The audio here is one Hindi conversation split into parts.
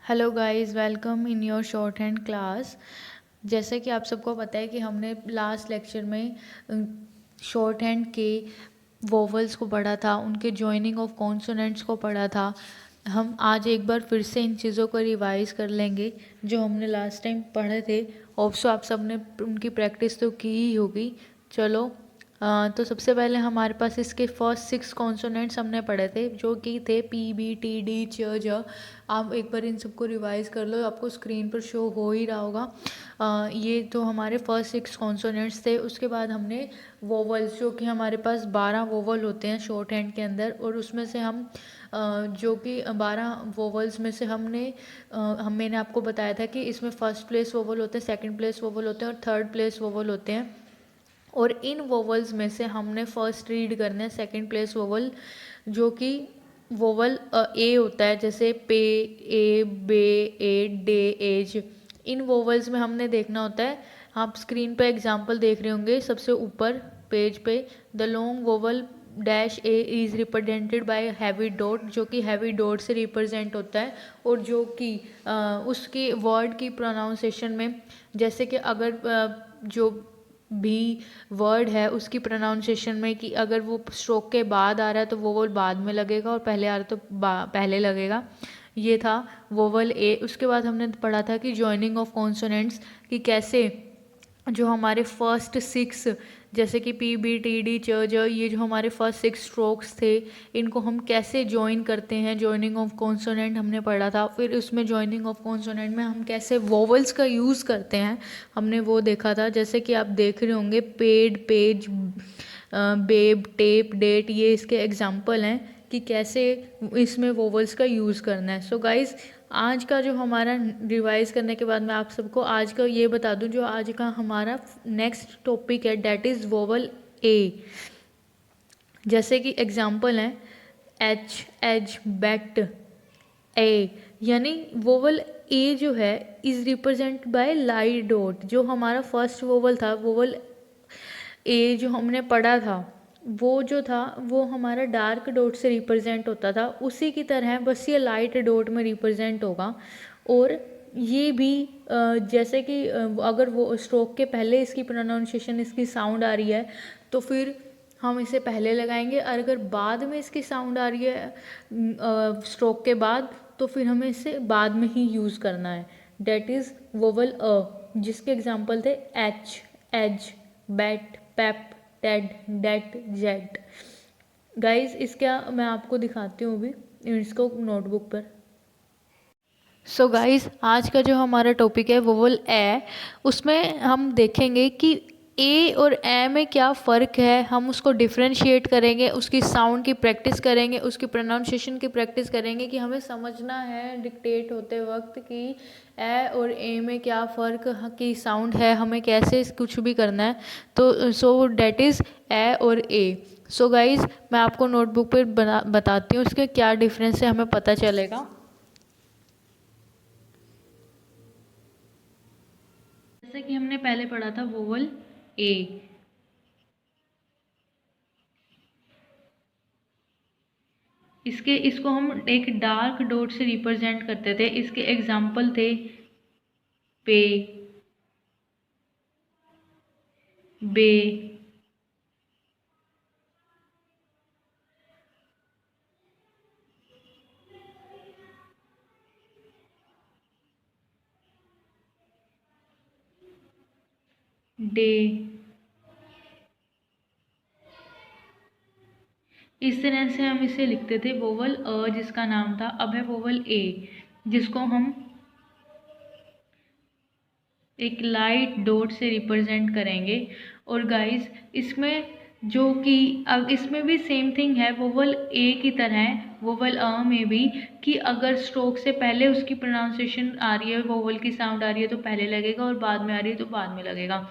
Hello guys, welcome in your short hand class. जैसे कि आप सबको पता है कि हमने लास्ट लेक्चर में शॉर्ट हैंड के वोवल्स को पढ़ा था, उनके जॉइनिंग ऑफ कॉन्सोनेंट्स को पढ़ा था। हम आज एक बार फिर से इन चीज़ों को रिवाइज कर लेंगे जो हमने लास्ट टाइम पढ़े थे। होप्स आप सबने उनकी प्रैक्टिस तो की ही होगी। चलो, तो सबसे पहले हमारे पास इसके फर्स्ट 6 कॉन्सोनेंट्स हमने पढ़े थे जो कि थे पी बी टी डी च ज। आप एक बार इन सबको रिवाइज कर लो, आपको स्क्रीन पर शो हो ही रहा होगा। ये तो हमारे फर्स्ट 6 कॉन्सोनेंट्स थे। उसके बाद हमने वोवल्स, जो कि हमारे पास 12 वोवल होते हैं शॉर्ट हैंड के अंदर, और उसमें से हम जो कि 12 वोवल्स में से मैंने आपको बताया था कि इसमें फर्स्ट प्लेस वोवल होते हैं, सेकंड प्लेस वोवल होते हैं और थर्ड प्लेस वोवल होते हैं। और इन वोवल्स में से हमने फर्स्ट रीड करना है सेकंड प्लेस वोवल, जो कि वोवल ए होता है, जैसे पे, ए, बे, ए, डे, एज। इन वोवल्स में हमने देखना होता है। आप स्क्रीन पे एग्जांपल देख रहे होंगे सबसे ऊपर पेज पे। The long vowel dash A is represented by heavy dot, जो कि हैवी डॉट से रिप्रेजेंट होता है। और जो कि उसकी वर्ड की प्रोनाउंसिएशन में, जैसे कि अगर जो भी वर्ड है उसकी प्रोनाउंसिएशन में कि अगर वो स्ट्रोक के बाद आ रहा है तो वोवल बाद में लगेगा, और पहले आ रहा है तो पहले लगेगा। ये था वोवल ए। उसके बाद हमने पढ़ा था कि जॉइनिंग ऑफ कॉन्सोनेंट्स, कि कैसे जो हमारे फर्स्ट 6, जैसे कि पी बी टी डी च ज, ये जो हमारे फर्स्ट 6 स्ट्रोक्स थे, इनको हम कैसे जॉइन करते हैं। जॉइनिंग ऑफ कॉन्सोनेंट हमने पढ़ा था। फिर उसमें जॉइनिंग ऑफ कॉन्सोनेंट में हम कैसे वोवल्स का यूज़ करते हैं, हमने वो देखा था। जैसे कि आप देख रहे होंगे paid, page, babe, tape, date, ये इसके एग्जाम्पल हैं कि कैसे इसमें वोवल्स का यूज़ करना है। सो गाइज, आज का जो हमारा रिवाइज करने के बाद मैं आप सबको आज का ये बता दूं, जो आज का हमारा नेक्स्ट टॉपिक है, डेट इज़ वोवल ए। जैसे कि एग्जाम्पल हैं एच, एज, बैट, ए। यानी वोवल ए जो है is represent by light dot. जो हमारा फर्स्ट वोवल था, वोवल ए जो हमने पढ़ा था, वो जो था वो हमारा डार्क डॉट से रिप्रेजेंट होता था। उसी की तरह बस ये लाइट डॉट में रिप्रेजेंट होगा। और ये भी जैसे कि अगर वो स्ट्रोक के पहले इसकी प्रोनाउंसिएशन, इसकी साउंड आ रही है तो फिर हम इसे पहले लगाएंगे, और अगर बाद में इसकी साउंड आ रही है स्ट्रोक के बाद, तो फिर हमें इसे बाद में ही यूज़ करना है। डेट इज़ वोवल अ, जिसके एग्जाम्पल थे एच, एज, बैट, पेप, टेड, डेट, जेट। गाइस, इसका मैं आपको दिखाती हूँ अभी इसको नोटबुक पर। सो गाइस, आज का जो हमारा टॉपिक है वोवल ए, उसमें हम देखेंगे कि ए और ए में क्या फ़र्क है। हम उसको डिफ्रेंशिएट करेंगे, उसकी साउंड की प्रैक्टिस करेंगे, उसकी प्रोनाउंसिएशन की प्रैक्टिस करेंगे, कि हमें समझना है डिक्टेट होते वक्त कि ए और ए में क्या फ़र्क की साउंड है, हमें कैसे कुछ भी करना है। तो सो डेट इज़ ए और ए। सो गाइस, मैं आपको नोटबुक पर बताती हूँ उसके क्या डिफरेंस है, हमें पता चलेगा। जैसे कि हमने पहले पढ़ा था वोवल ए। इसको हम एक डार्क डॉट से रिप्रेजेंट करते थे। इसके एग्जाम्पल थे पे, बे, डे। इस तरह से हम इसे लिखते थे। वोवल अ जिसका नाम था, अब है वोवल ए, जिसको हम एक लाइट डॉट से रिप्रेजेंट करेंगे। और गाइस, इसमें जो कि अब इसमें भी सेम थिंग है वोवल ए की तरह, वोवल अ में भी, कि अगर स्ट्रोक से पहले उसकी प्रोनाउंसिएशन आ रही है, वोवल की साउंड आ रही है तो पहले लगेगा, और बाद में आ रही है तो बाद में लगेगा।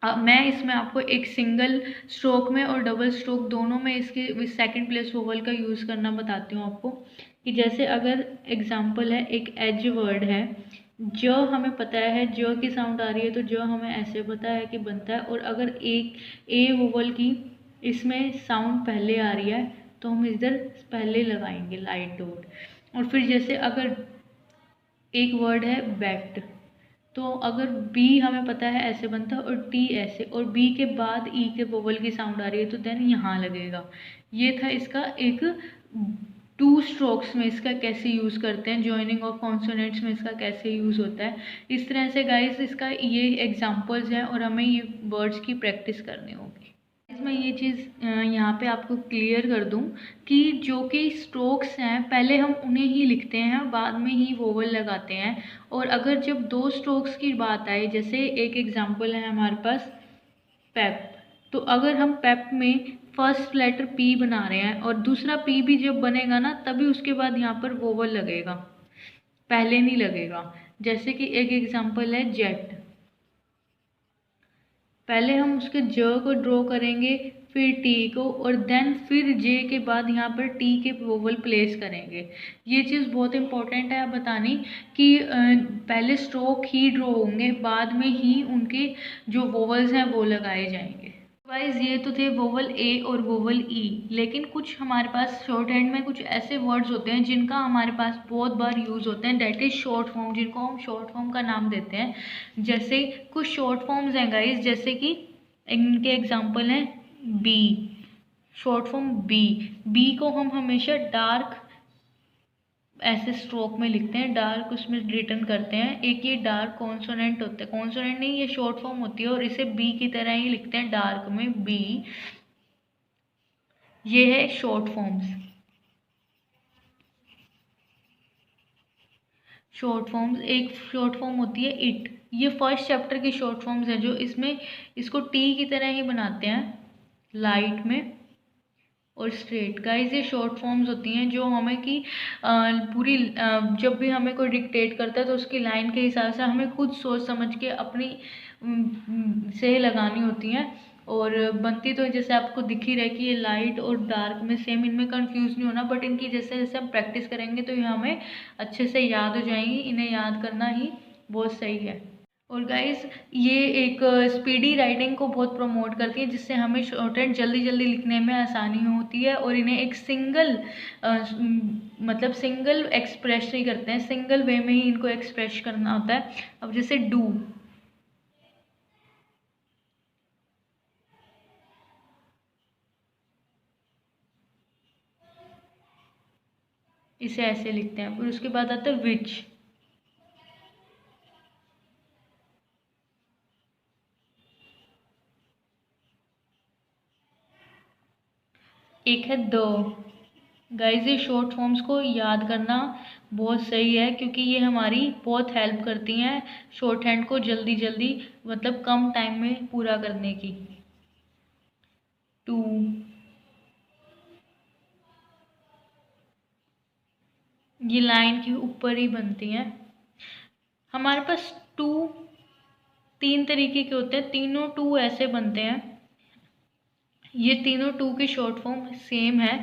मैं इसमें आपको एक सिंगल स्ट्रोक में और डबल स्ट्रोक दोनों में इसके सेकंड प्लेस वोवल का यूज़ करना बताती हूँ आपको। कि जैसे अगर एग्जांपल है, एक एज वर्ड है, जो हमें पता है जो की साउंड आ रही है तो जो हमें ऐसे पता है कि बनता है। और अगर एक ए वोवल की इसमें साउंड पहले आ रही है तो हम इधर पहले लगाएंगे लाइट डॉट। और फिर जैसे अगर एक वर्ड है बेट, तो अगर बी हमें पता है ऐसे बनता है और टी ऐसे, और बी के बाद ई के वोवल की साउंड आ रही है तो देन यहाँ लगेगा। ये था इसका एक 2 स्ट्रोक्स में इसका कैसे यूज़ करते हैं, जॉइनिंग ऑफ कॉन्सोनेंट्स में इसका कैसे यूज़ होता है। इस तरह से गाइस इसका ये एग्जांपल्स हैं और हमें ये वर्ड्स की प्रैक्टिस करनी होगी। मैं ये चीज़ यहाँ पे आपको क्लियर कर दूँ कि जो कि स्ट्रोक्स हैं पहले हम उन्हें ही लिखते हैं, बाद में ही वोवल लगाते हैं। और अगर जब 2 स्ट्रोक्स की बात आए, जैसे एक एग्जांपल है हमारे पास पेप, तो अगर हम पेप में फर्स्ट लेटर पी बना रहे हैं और दूसरा पी भी जब बनेगा ना तभी उसके बाद यहाँ पर वोवल लगेगा, पहले नहीं लगेगा। जैसे कि एक एग्जांपल है जेट, पहले हम उसके ज को ड्रॉ करेंगे, फिर टी को, और देन फिर जे के बाद यहाँ पर टी के वोवल प्लेस करेंगे। ये चीज़ बहुत इंपॉर्टेंट है बतानी कि पहले स्ट्रोक ही ड्रॉ होंगे, बाद में ही उनके जो वोवल्स हैं वो लगाए जाएंगे। वाइज ये तो थे वोवल ए और वोवल ई, लेकिन कुछ हमारे पास शॉर्ट हैंड में कुछ ऐसे वर्ड्स होते हैं जिनका हमारे पास बहुत बार यूज़ होते हैं, डेट इज़ शॉर्ट फॉर्म, जिनको हम शॉर्ट फॉर्म का नाम देते हैं। जैसे कुछ शॉर्ट फॉर्म्स हैं गाइस, जैसे कि इनके एग्जांपल हैं B, short form B. B को हम हमेशा डार्क ऐसे स्ट्रोक में लिखते हैं, डार्क उसमें रिटर्न करते हैं। एक ये डार्क कॉन्सोनेंट होता है, कॉन्सोनेंट नहीं, ये शॉर्ट फॉर्म होती है और इसे बी की तरह ही लिखते हैं डार्क में बी। ये है शॉर्ट फॉर्म्स। शॉर्ट फॉर्म्स, एक शॉर्ट फॉर्म होती है इट, ये फर्स्ट चैप्टर की शॉर्ट फॉर्म्स है जो इसमें इसको टी की तरह ही बनाते हैं लाइट में और स्ट्रेट। गाइस ये शॉर्ट फॉर्म्स होती हैं जो हमें कि पूरी जब भी हमें कोई डिक्टेट करता है तो उसकी लाइन के हिसाब से हमें खुद सोच समझ के अपनी से लगानी होती हैं। और बनती तो जैसे आपको दिख ही रहा है कि ये लाइट और डार्क में सेम, इनमें कंफ्यूज नहीं होना, बट इनकी जैसे जैसे हम प्रैक्टिस करेंगे तो ये हमें अच्छे से याद हो जाएंगी, इन्हें याद करना ही बहुत सही है। और गाइस ये एक स्पीडी राइटिंग को बहुत प्रमोट करती है, जिससे हमें शॉर्ट हैंड जल्दी जल्दी लिखने में आसानी होती है और इन्हें एक सिंगल मतलब सिंगल एक्सप्रेस नहीं करते हैं, सिंगल वे में ही इनको एक्सप्रेस करना होता है। अब जैसे डू, इसे ऐसे लिखते हैं। फिर उसके बाद आता है विच, एक है द। गाइस ये शॉर्ट फॉर्म्स को याद करना बहुत सही है क्योंकि ये हमारी बहुत हेल्प करती हैं शॉर्ट हैंड को जल्दी जल्दी मतलब कम टाइम में पूरा करने की। टू, ये लाइन के ऊपर ही बनती हैं। हमारे पास टू 3 तरीके के होते हैं, तीनों टू ऐसे बनते हैं। ये तीनों टू की शॉर्ट फॉर्म सेम है।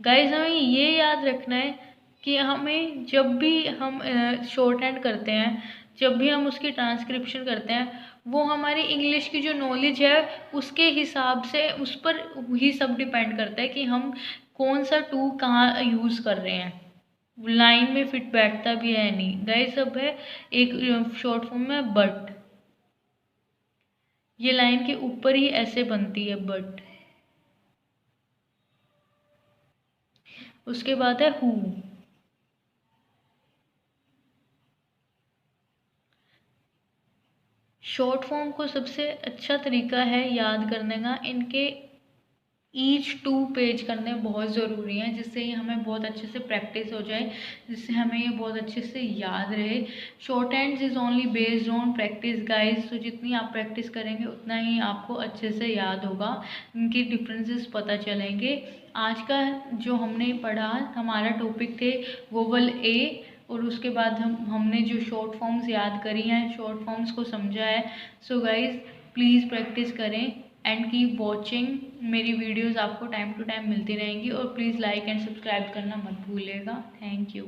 गाइस हमें ये याद रखना है कि हमें जब भी हम शॉर्ट हैंड करते हैं, जब भी हम उसकी ट्रांसक्रिप्शन करते हैं, वो हमारी इंग्लिश की जो नॉलेज है उसके हिसाब से उस पर ही सब डिपेंड करता है कि हम कौन सा टू कहाँ यूज़ कर रहे हैं, लाइन में फिट बैठता भी है नहीं। गाइस सब है एक शॉर्ट फॉर्म में बट, ये लाइन के ऊपर ही ऐसे बनती है बट। उसके बाद है हु, शॉर्ट फॉर्म को सबसे अच्छा तरीका है याद करने का, इनके ईच 2 पेज करने बहुत ज़रूरी हैं, जिससे ये हमें बहुत अच्छे से प्रैक्टिस हो जाए, जिससे हमें ये बहुत अच्छे से याद रहे। Short hands is only based on practice guys, तो जितनी आप प्रैक्टिस करेंगे उतना ही आपको अच्छे से याद होगा, इनके डिफरेंसेस पता चलेंगे। आज का जो हमने पढ़ा, हमारा टॉपिक थे वोवल ए, और उसके बाद हमने जो शॉर्ट फॉर्म्स याद करी हैं, शॉर्ट फॉर्म्स को समझा है। सो गाइज प्लीज़ प्रैक्टिस करें एंड कीप वॉचिंग, मेरी वीडियोस आपको टाइम टू टाइम मिलती रहेंगी, और प्लीज़ लाइक एंड सब्सक्राइब करना मत भूलिएगा। Thank you.